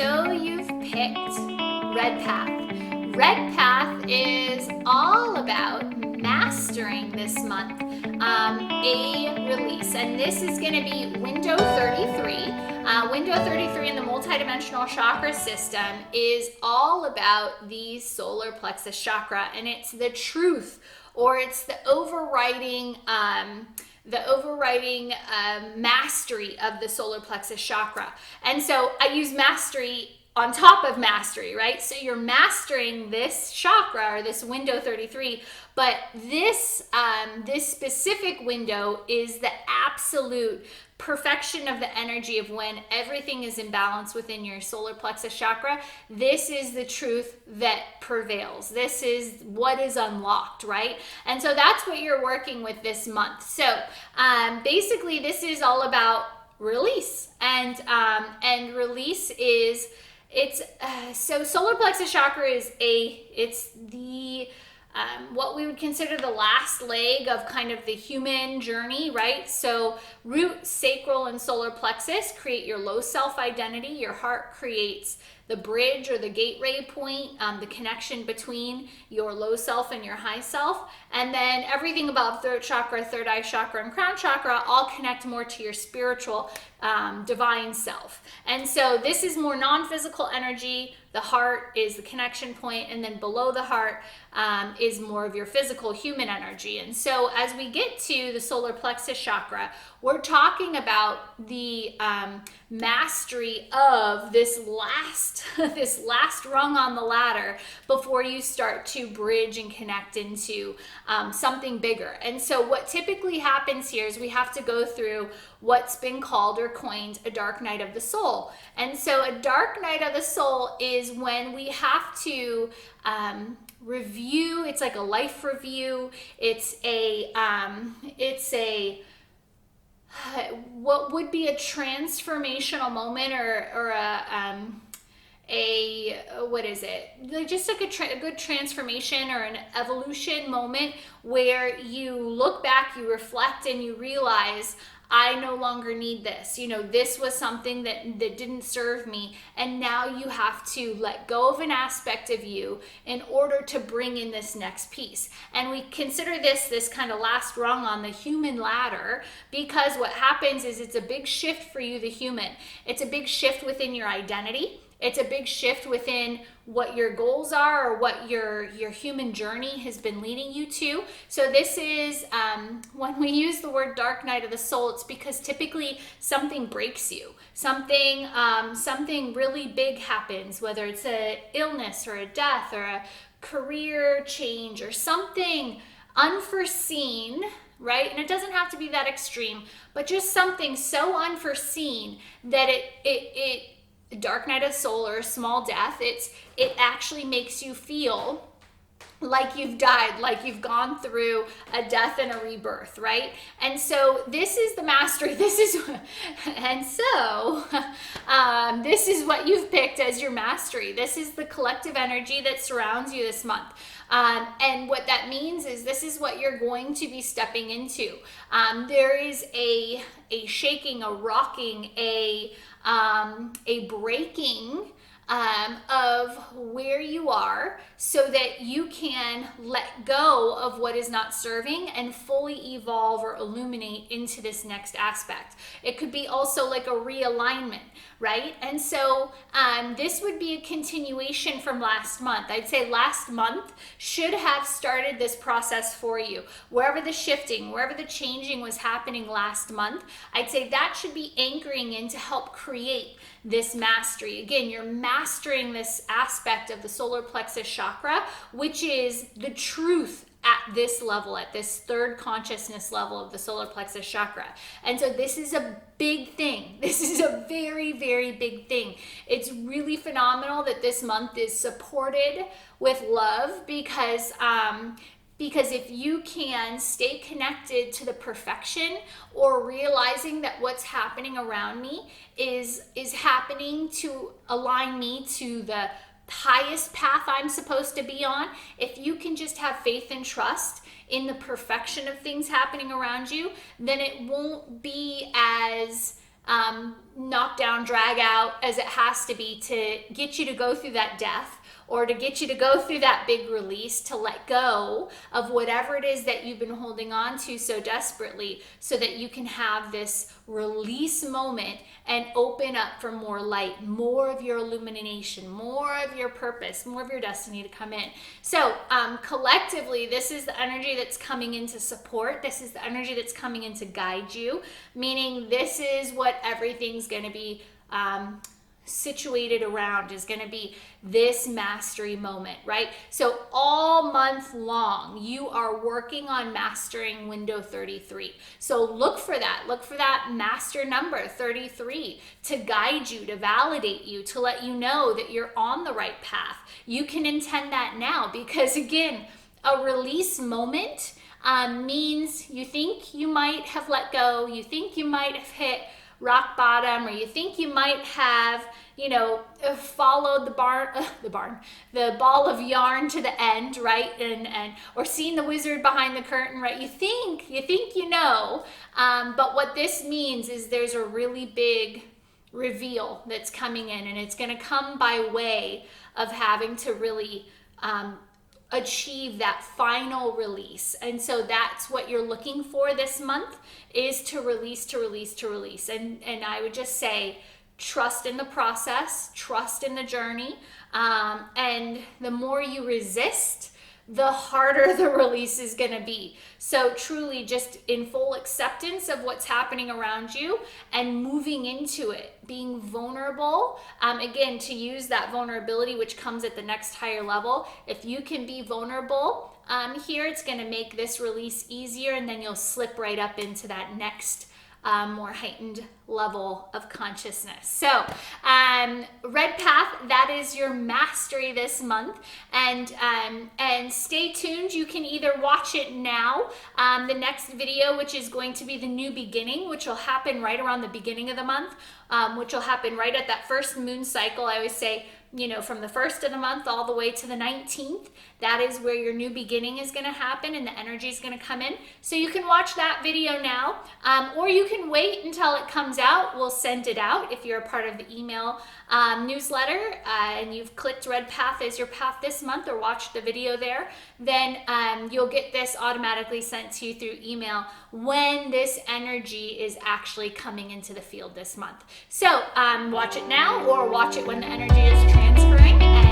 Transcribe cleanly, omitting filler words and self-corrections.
So you've picked Red Path. Red Path is all about mastering this month a release, and this is going to be window 33. Window 33 in the multidimensional chakra system is all about the solar plexus chakra, and it's the truth, or it's the overriding mastery of the solar plexus chakra. And so I use mastery on top of mastery, right? So you're mastering this chakra, or this window 33, but this specific window is the absolute perfection of the energy of when everything is in balance within your solar plexus chakra. This is the truth that prevails. This is what is unlocked, right? And so that's what you're working with this month. So basically this is all about release, and release is, so solar plexus chakra is it's the what we would consider the last leg of kind of the human journey, right? So root, sacral, and solar plexus create your low self identity. Your heart creates the bridge or the gateway point, the connection between your low self and your high self. And then everything above throat chakra, third eye chakra, and crown chakra all connect more to your spiritual divine self. And so this is more non-physical energy. The heart is the connection point, and then below the heart is more of your physical human energy. And so as we get to the solar plexus chakra, we're talking about the mastery of this last rung on the ladder before you start to bridge and connect into something bigger. And so what typically happens here is we have to go through what's been called or coined a dark night of the soul. And so a dark night of the soul is when we have to review. It's like a life review. It's a what would be a transformational moment, or what is it? Like just like a good transformation or an evolution moment where you look back, you reflect, and you realize, I no longer need this. This was something that didn't serve me. And now you have to let go of an aspect of you in order to bring in this next piece. And we consider this kind of last rung on the human ladder, because what happens is it's a big shift for you, the human. It's a big shift within your identity. It's a big shift within what your goals are, or what your human journey has been leading you to. So this is, when we use the word dark night of the soul, it's because typically something breaks you. Something really big happens, whether it's an illness or a death or a career change or something unforeseen, right? And it doesn't have to be that extreme, but just something so unforeseen that it dark night of soul, or a small death, it actually makes you feel like you've died, like you've gone through a death and a rebirth, right? And so this is the mastery. This is what you've picked as your mastery. This is the collective energy that surrounds you this month. And what that means is this is what you're going to be stepping into. There is a shaking, a rocking, a breaking of where you are, so that you can let go of what is not serving and fully evolve or illuminate into this next aspect. It could be also like a realignment, right? And so this would be a continuation from last month. I'd say last month should have started this process for you. Wherever the shifting, wherever the changing was happening last month, I'd say that should be anchoring in to help create this mastery. Again, you're mastering this aspect of the solar plexus chakra, which is the truth at this level, at this third consciousness level of the solar plexus chakra. And so this is a big thing. This is a very, very big thing. It's really phenomenal that this month is supported with love, because if you can stay connected to the perfection, or realizing that what's happening around me is happening to align me to the highest path I'm supposed to be on, if you can just have faith and trust in the perfection of things happening around you, then it won't be as knock down, drag out as it has to be to get you to go through that death, or to get you to go through that big release, to let go of whatever it is that you've been holding on to so desperately, so that you can have this release moment and open up for more light, more of your illumination, more of your purpose, more of your destiny to come in. So collectively, this is the energy that's coming in to support. This is the energy that's coming in to guide you, meaning this is what everything's going to be situated around, is going to be this mastery moment, right? So all month long, you are working on mastering window 33. So look for that master number 33 to guide you, to validate you, to let you know that you're on the right path. You can intend that now, because again, a release moment means you think you might have let go, you think you might have hit rock bottom, or you think you might have, followed the ball of yarn to the end, right? And or seen the wizard behind the curtain, right? You think but what this means is there's a really big reveal that's coming in, and it's going to come by way of having to really achieve that final release. And so that's what you're looking for this month, is to release. And I would just say, trust in the process, trust in the journey. And the more you resist, the harder the release is going to be. So truly just in full acceptance of what's happening around you and moving into it, being vulnerable. Again, to use that vulnerability, which comes at the next higher level. If you can be vulnerable here, it's going to make this release easier, and then you'll slip right up into that next more heightened level of consciousness. So red path, that is your mastery this month, and stay tuned. You can either watch it now, the next video, which is going to be the new beginning, which will happen right around the beginning of the month, which will happen right at that first moon cycle. I always say, from the first of the month all the way to the 19th, that is where your new beginning is going to happen, and the energy is going to come in. So you can watch that video now, or you can wait until it comes out. We'll send it out if you're a part of the email newsletter, and you've clicked red path as your path this month, or watched the video there, then you'll get this automatically sent to you through email when this energy is actually coming into the field this month. So watch it now, or watch it when the energy is transferring.